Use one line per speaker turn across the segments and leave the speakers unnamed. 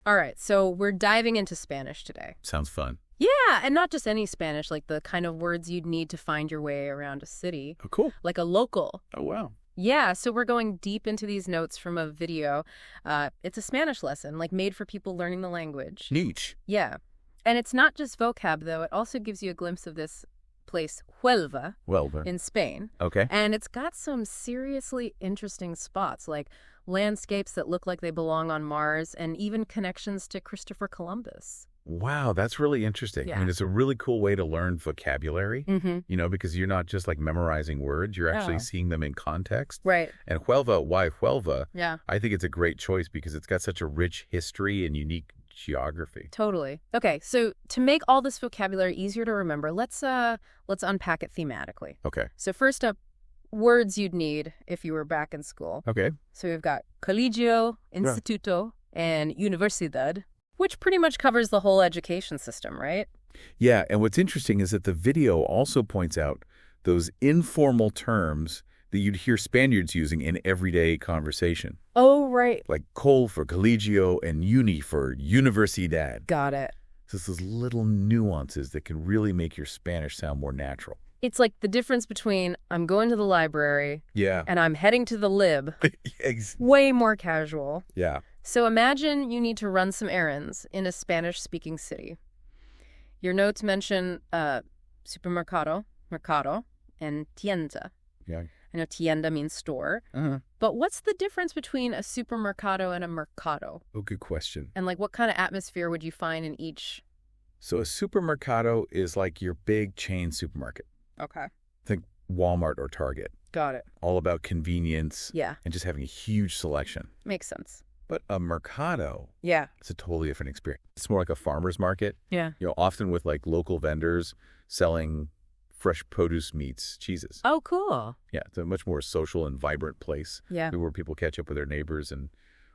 All right, so we're diving into Spanish today.
Sounds fun.
Yeah, and not just any Spanish, like the kind of words you'd need to find your way around a city.
Oh, cool.
Like a local.
Oh, wow.
Yeah, so we're going deep into these notes from a video. It's a Spanish lesson, like made for people learning the language.
Neat.
Yeah. And it's not just vocab, though. It also gives you a glimpse of this place, Huelva, in Spain.
Okay.
And it's got some seriously interesting spots, like landscapes that look like they belong on Mars, and even connections to Christopher Columbus.
Wow, that's really interesting.
Yeah.
I mean, it's a really cool way to learn vocabulary, because you're not just like memorizing words, you're actually seeing them in context.
Right.
And Huelva, why Huelva?
Yeah.
I think it's a great choice because it's got such a rich history and unique geography.
Totally. Okay, so to make all this vocabulary easier to remember, let's unpack it thematically.
Okay.
So first up, words you'd need if you were back in school.
Okay.
So we've got colegio, instituto, and universidad, which pretty much covers the whole education system, right?
Yeah, and what's interesting is that the video also points out those informal terms that you'd hear Spaniards using in everyday conversation.
Oh, right.
Like col for colegio and uni for universidad.
Got it.
So it's those little nuances that can really make your Spanish sound more natural.
It's like the difference between I'm going to the library and I'm heading to the lib. Way more casual.
Yeah.
So imagine you need to run some errands in a Spanish-speaking city. Your notes mention supermercado, mercado, and tienda.
Yeah.
I know tienda means store. But what's the difference between a supermercado and a mercado?
Oh, good question.
And like what kind of atmosphere would you find in each?
So a supermercado is like your big chain supermarket.
Okay.
Think Walmart or Target.
Got it.
All about convenience.
Yeah.
And just having a huge selection.
Makes sense.
But a mercado,
yeah,
it's a totally different experience. It's more like a farmer's market.
Yeah.
Often with like local vendors selling fresh produce, meats, cheeses.
Oh, cool.
Yeah, it's a much more social and vibrant place.
Yeah.
Where people catch up with their neighbors and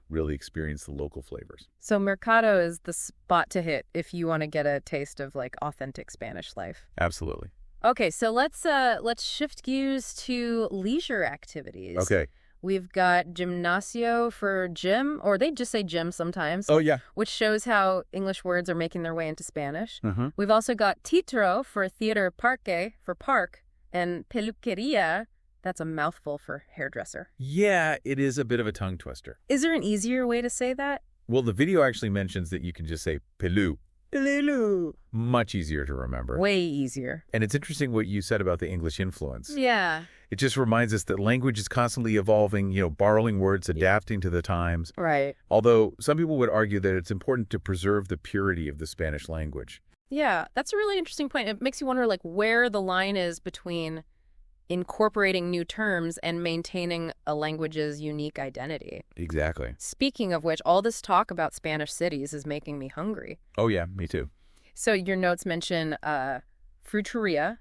really experience the local flavors.
So mercado is the spot to hit if you want to get a taste of like authentic Spanish life.
Absolutely.
Okay, so let's shift gears to leisure activities.
Okay.
We've got gimnasio for gym, or they just say gym sometimes.
Oh, yeah.
Which shows how English words are making their way into Spanish.
Mm-hmm.
We've also got teatro for theater, parque for park, and peluqueria, that's a mouthful for hairdresser.
Yeah, it is a bit of a tongue twister.
Is there an easier way to say that?
Well, the video actually mentions that you can just say pelu.
Pelu.
Much easier to remember.
Way easier.
And it's interesting what you said about the English influence.
Yeah.
It just reminds us that language is constantly evolving, borrowing words, adapting to the times.
Right.
Although some people would argue that it's important to preserve the purity of the Spanish language.
Yeah, that's a really interesting point. It makes you wonder like where the line is between incorporating new terms and maintaining a language's unique identity.
Exactly.
Speaking of which, all this talk about Spanish cities is making me hungry.
Oh, yeah, me too.
So your notes mention fruteria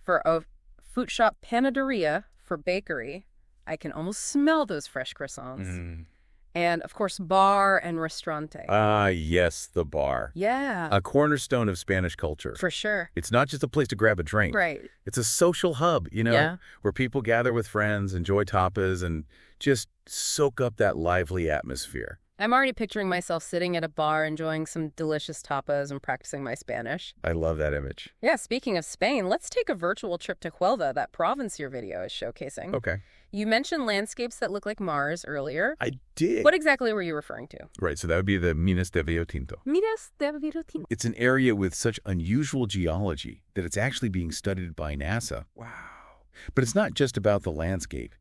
for a fruit shop, panaderia for bakery. I can almost smell those fresh croissants.
Mm.
And, of course, bar and restaurante.
Ah, yes, the bar.
Yeah.
A cornerstone of Spanish culture.
For sure.
It's not just a place to grab a drink.
Right.
It's a social hub, where people gather with friends, enjoy tapas, and just soak up that lively atmosphere.
I'm already picturing myself sitting at a bar enjoying some delicious tapas and practicing my Spanish.
I love that image.
Yeah, speaking of Spain, let's take a virtual trip to Huelva, that province your video is showcasing.
Okay.
You mentioned landscapes that look like Mars earlier.
I did.
What exactly were you referring to?
Right, so that would be the Minas de Río Tinto.
Minas de Río Tinto.
It's an area with such unusual geology that it's actually being studied by NASA. Wow. But it's not just about the landscape.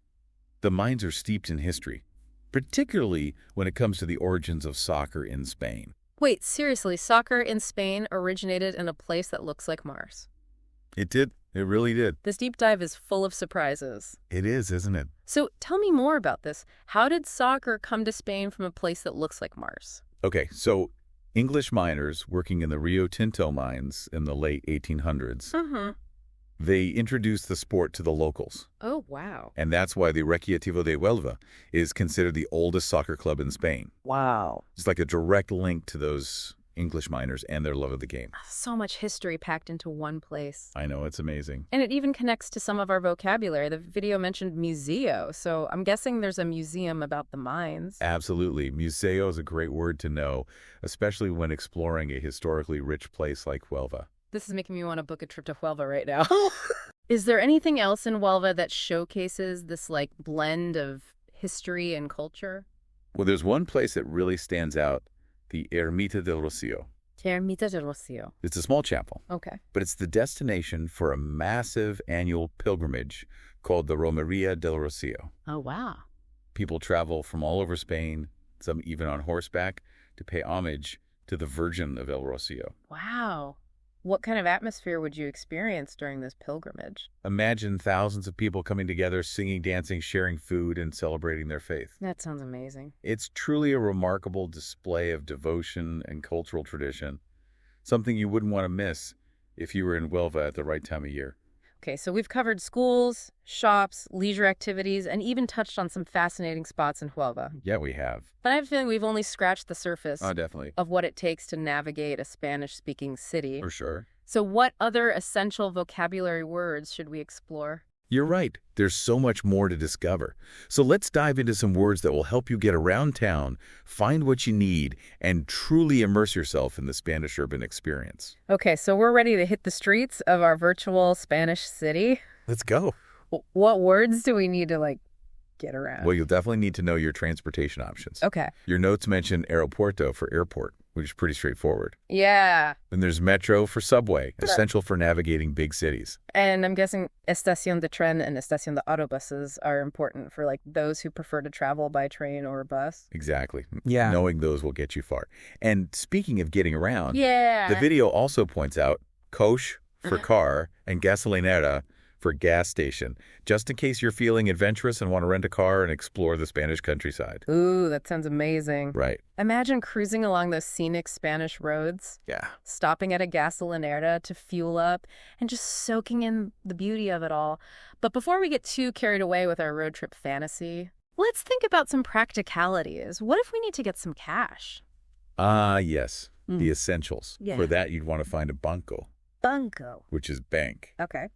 The mines are steeped in history, particularly when it comes to the origins of soccer in Spain.
Wait, seriously, soccer in Spain originated in a place that looks like Mars?
It did. It really did.
This deep dive is full of surprises.
It is, isn't it?
So tell me more about this. How did soccer come to Spain from a place that looks like Mars?
Okay, so English miners working in the Rio Tinto mines in the late 1800s, they introduced the sport to the locals.
Oh, wow.
And that's why the Recreativo de Huelva is considered the oldest soccer club in Spain.
Wow.
It's like a direct link to those English miners and their love of the game.
So much history packed into one place.
I know, it's amazing.
And it even connects to some of our vocabulary. The video mentioned museo, so I'm guessing there's a museum about the mines.
Absolutely. Museo is a great word to know, especially when exploring a historically rich place like Huelva.
This is making me want to book a trip to Huelva right now. Is there anything else in Huelva that showcases this, like, blend of history and culture?
Well, there's one place that really stands out, the Ermita del Rocío.
Ermita del Rocío.
It's a small chapel,
Okay.
but it's the destination for a massive annual pilgrimage called the Romería del Rocío.
Oh, wow.
People travel from all over Spain, some even on horseback, to pay homage to the Virgin of El Rocío.
Wow. What kind of atmosphere would you experience during this pilgrimage?
Imagine thousands of people coming together, singing, dancing, sharing food, and celebrating their faith.
That sounds amazing.
It's truly a remarkable display of devotion and cultural tradition, something you wouldn't want to miss if you were in Huelva at the right time of year.
Okay, so we've covered schools, shops, leisure activities, and even touched on some fascinating spots in Huelva.
Yeah, we have.
But I have a feeling we've only scratched the surface
Oh, definitely.
of what it takes to navigate a Spanish-speaking city.
For sure.
So what other essential vocabulary words should we explore?
You're right. There's so much more to discover. So let's dive into some words that will help you get around town, find what you need, and truly immerse yourself in the Spanish urban experience.
Okay, so we're ready to hit the streets of our virtual Spanish city.
Let's go.
What words do we need to, get around?
Well, you'll definitely need to know your transportation options.
Okay.
Your notes mention aeropuerto for airport, which is pretty straightforward.
Yeah.
Then there's metro for subway, essential for navigating big cities.
And I'm guessing estación de tren and estación de autobuses are important for those who prefer to travel by train or bus.
Exactly.
Yeah.
Knowing those will get you far. And speaking of getting around,
Yeah.
the video also points out coche for car and gasolinera for gas station, just in case you're feeling adventurous and want to rent a car and explore the Spanish countryside.
Ooh, that sounds amazing.
Right.
Imagine cruising along those scenic Spanish roads,
Yeah.
stopping at a gasolinera to fuel up, and just soaking in the beauty of it all. But before we get too carried away with our road trip fantasy, let's think about some practicalities. What if we need to get some cash?
Yes. The essentials.
Yeah.
For that, you'd want to find a banco,
Banco.
which is bank.
Okay.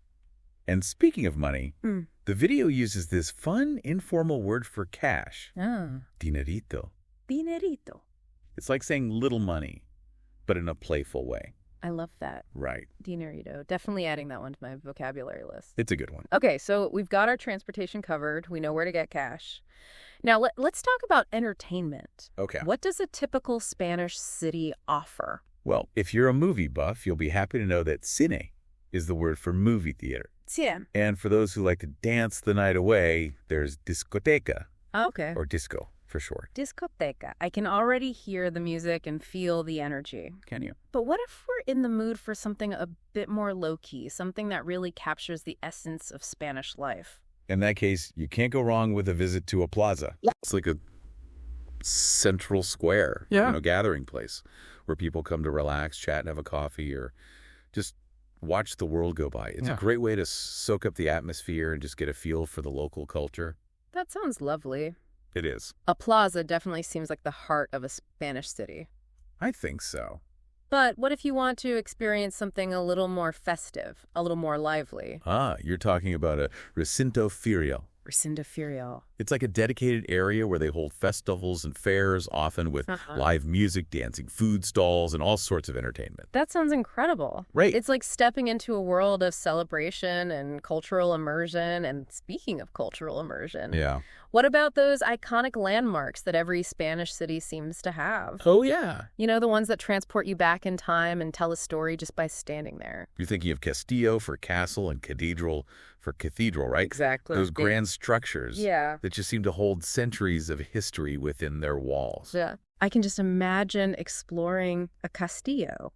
And speaking of money,
Mm.
the video uses this fun, informal word for cash,
Oh.
dinerito.
Dinerito.
It's like saying little money, but in a playful way.
I love that.
Right.
Dinerito. Definitely adding that one to my vocabulary list.
It's a good one.
Okay, so we've got our transportation covered. We know where to get cash. Now, let's talk about entertainment.
Okay.
What does a typical Spanish city offer?
Well, if you're a movie buff, you'll be happy to know that cine is the word for movie theater.
Yeah.
And for those who like to dance the night away, there's discoteca,
Okay.
or disco for short.
Discoteca. I can already hear the music and feel the energy.
Can you?
But what if we're in the mood for something a bit more low-key, something that really captures the essence of Spanish life?
In that case, you can't go wrong with a visit to a plaza. It's like a central square, gathering place where people come to relax, chat, and have a coffee, or just watch the world go by. It's a great way to soak up the atmosphere and just get a feel for the local culture.
That sounds lovely.
It is.
A plaza definitely seems like the heart of a Spanish city.
I think so.
But what if you want to experience something a little more festive, a little more lively?
You're talking about a recinto ferial.
Recinto ferial.
It's like a dedicated area where they hold festivals and fairs, often with live music, dancing food stalls, and all sorts of entertainment.
That sounds incredible.
Right.
It's like stepping into a world of celebration and cultural immersion. And speaking of cultural immersion,
Yeah.
what about those iconic landmarks that every Spanish city seems to have?
Oh, yeah.
You know, the ones that transport you back in time and tell a story just by standing there.
You're thinking of Castillo for castle and cathedral for cathedral, right?
Exactly.
Those grand structures
Yeah.
that just seem to hold centuries of history within their walls.
Yeah. I can just imagine exploring a castillo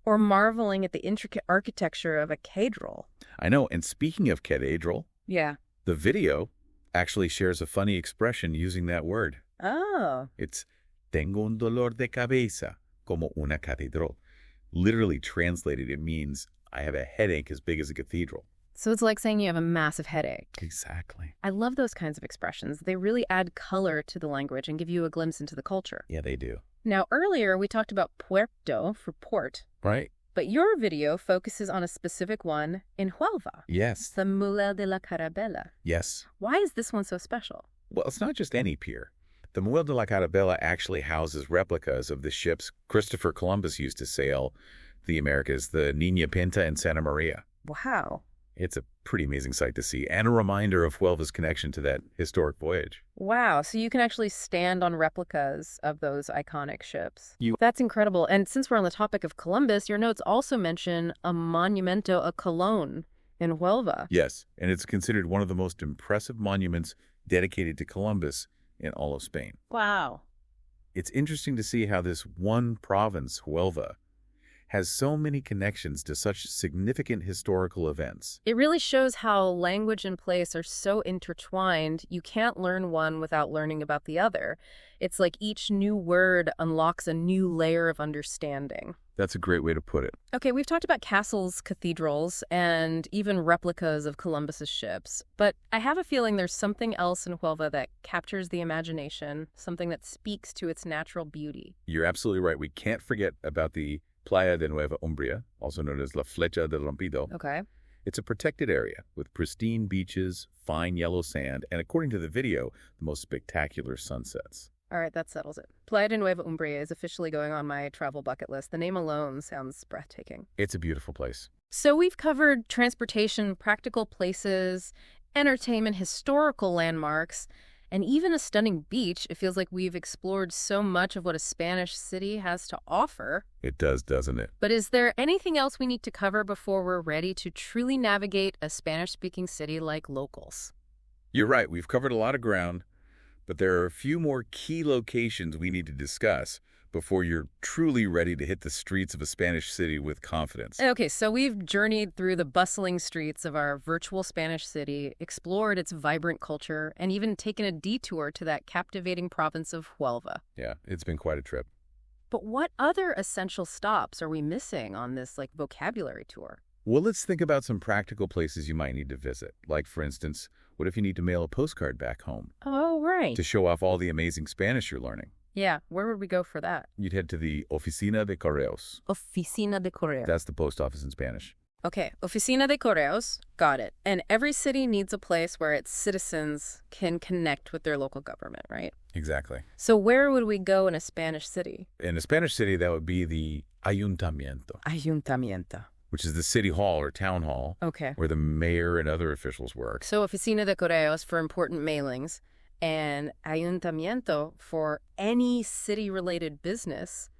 or marveling at the intricate architecture of a cathedral.
I know. And speaking of cathedral,
Yeah.
the video actually shares a funny expression using that word.
Oh.
It's tengo un dolor de cabeza como una catedral. Literally translated, it means I have a headache as big as a cathedral.
So it's like saying you have a massive headache.
Exactly.
I love those kinds of expressions. They really add color to the language and give you a glimpse into the culture.
Yeah, they do.
Now, earlier we talked about puerto for port,
Right?
but your video focuses on a specific one in Huelva,
Yes.
the Muelle de la Carabela.
Yes.
Why is this one so special?
Well, it's not just any pier. The Muelle de la Carabela actually houses replicas of the ships Christopher Columbus used to sail the Americas, the Niña Pinta and Santa Maria.
Wow.
It's a pretty amazing sight to see, and a reminder of Huelva's connection to that historic voyage.
Wow, so you can actually stand on replicas of those iconic ships.
You-
That's incredible. And since we're on the topic of Columbus, your notes also mention a Monumento a Colón in Huelva.
Yes, and it's considered one of the most impressive monuments dedicated to Columbus in all of Spain.
Wow.
It's interesting to see how this one province, Huelva, has so many connections to such significant historical events.
It really shows how language and place are so intertwined, you can't learn one without learning about the other. It's like each new word unlocks a new layer of understanding.
That's a great way to put it.
Okay, we've talked about castles, cathedrals, and even replicas of Columbus's ships, but I have a feeling there's something else in Huelva that captures the imagination, something that speaks to its natural beauty.
You're absolutely right. We can't forget about the Playa de Nueva Umbria, also known as La Flecha del Rompido.
Okay.
It's a protected area with pristine beaches, fine yellow sand, and according to the video, the most spectacular sunsets.
All right, that settles it. Playa de Nueva Umbria is officially going on my travel bucket list. The name alone sounds breathtaking.
It's a beautiful place.
So we've covered transportation, practical places, entertainment, historical landmarks, and even a stunning beach. It feels like we've explored so much of what a Spanish city has to offer.
It does, doesn't it?
But is there anything else we need to cover before we're ready to truly navigate a Spanish-speaking city like locals?
You're right. We've covered a lot of ground, but there are a few more key locations we need to discuss before you're truly ready to hit the streets of a Spanish city with confidence.
Okay, so we've journeyed through the bustling streets of our virtual Spanish city, explored its vibrant culture, and even taken a detour to that captivating province of Huelva.
Yeah, it's been quite a trip.
But what other essential stops are we missing on this, vocabulary tour?
Well, let's think about some practical places you might need to visit. Like, for instance, what if you need to mail a postcard back home
Oh, right.
to show off all the amazing Spanish you're learning?
Yeah, where would we go for that?
You'd head to the Oficina de Correos.
Oficina de Correos.
That's the post office in Spanish.
Okay, Oficina de Correos, got it. And every city needs a place where its citizens can connect with their local government, right?
Exactly.
So where would we go in a Spanish city?
In a Spanish city, that would be the Ayuntamiento,
Ayuntamiento.
which is the city hall or town hall
Okay.
where the mayor and other officials work.
So Oficina de Correos for important mailings and Ayuntamiento for any city-related business.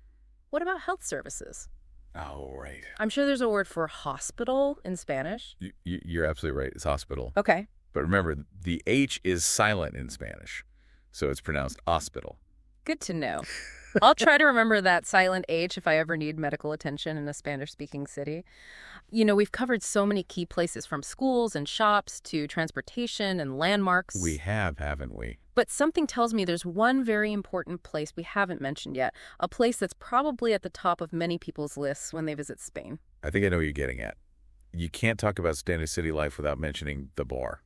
What about health services?
Oh, right.
I'm sure there's a word for hospital in Spanish.
You're absolutely right. It's hospital.
Okay.
But remember, the H is silent in Spanish, so it's pronounced hospital.
Good to know. I'll try to remember that silent H if I ever need medical attention in a Spanish-speaking city. You know, we've covered so many key places from schools and shops to transportation and landmarks.
We have, haven't we?
But something tells me there's one very important place we haven't mentioned yet, a place that's probably at the top of many people's lists when they visit Spain.
I think I know what you're getting at. You can't talk about Spanish city life without mentioning the bar.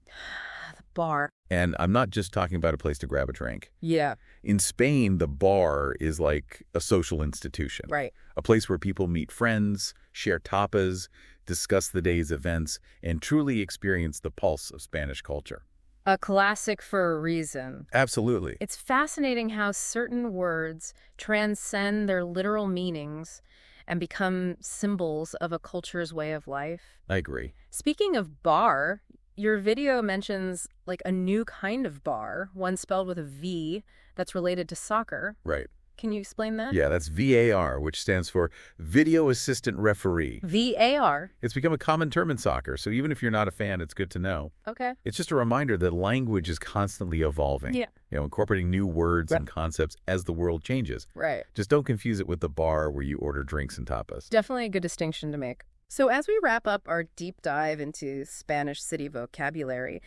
The bar.
And I'm not just talking about a place to grab a drink.
Yeah,
In Spain, the bar is like a social institution.
right.
A place where people meet friends, share tapas, discuss the day's events, and truly experience the pulse of Spanish culture.
A classic for a reason.
Absolutely.
It's fascinating how certain words transcend their literal meanings and become symbols of a culture's way of life.
I agree.
Speaking of bar, your video mentions a new kind of bar, one spelled with a V that's related to soccer.
Right.
Can you explain that?
Yeah, that's VAR, which stands for Video Assistant Referee.
VAR.
It's become a common term in soccer, so even if you're not a fan, it's good to know.
Okay.
It's just a reminder that language is constantly evolving.
Yeah.
Incorporating new words
Right.
and concepts as the world changes.
Right.
Just don't confuse it with the bar where you order drinks and tapas.
Definitely a good distinction to make. So as we wrap up our deep dive into Spanish city vocabulary,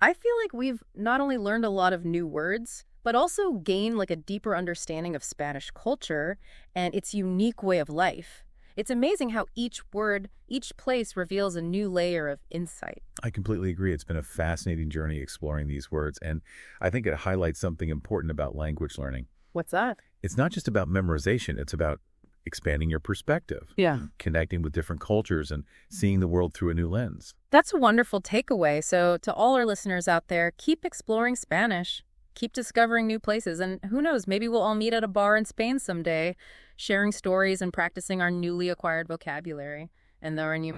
I feel like we've not only learned a lot of new words, but also gained a deeper understanding of Spanish culture and its unique way of life. It's amazing how each word, each place reveals a new layer of insight.
I completely agree. It's been a fascinating journey exploring these words, and I think it highlights something important about language learning.
What's that?
It's not just about memorization, it's about expanding your perspective,
Yeah.
connecting with different cultures, and seeing the world through a new lens.
That's a wonderful takeaway. So to all our listeners out there, keep exploring Spanish. Keep discovering new places. And who knows, maybe we'll all meet at a bar in Spain someday, sharing stories and practicing our newly acquired vocabulary. And there are new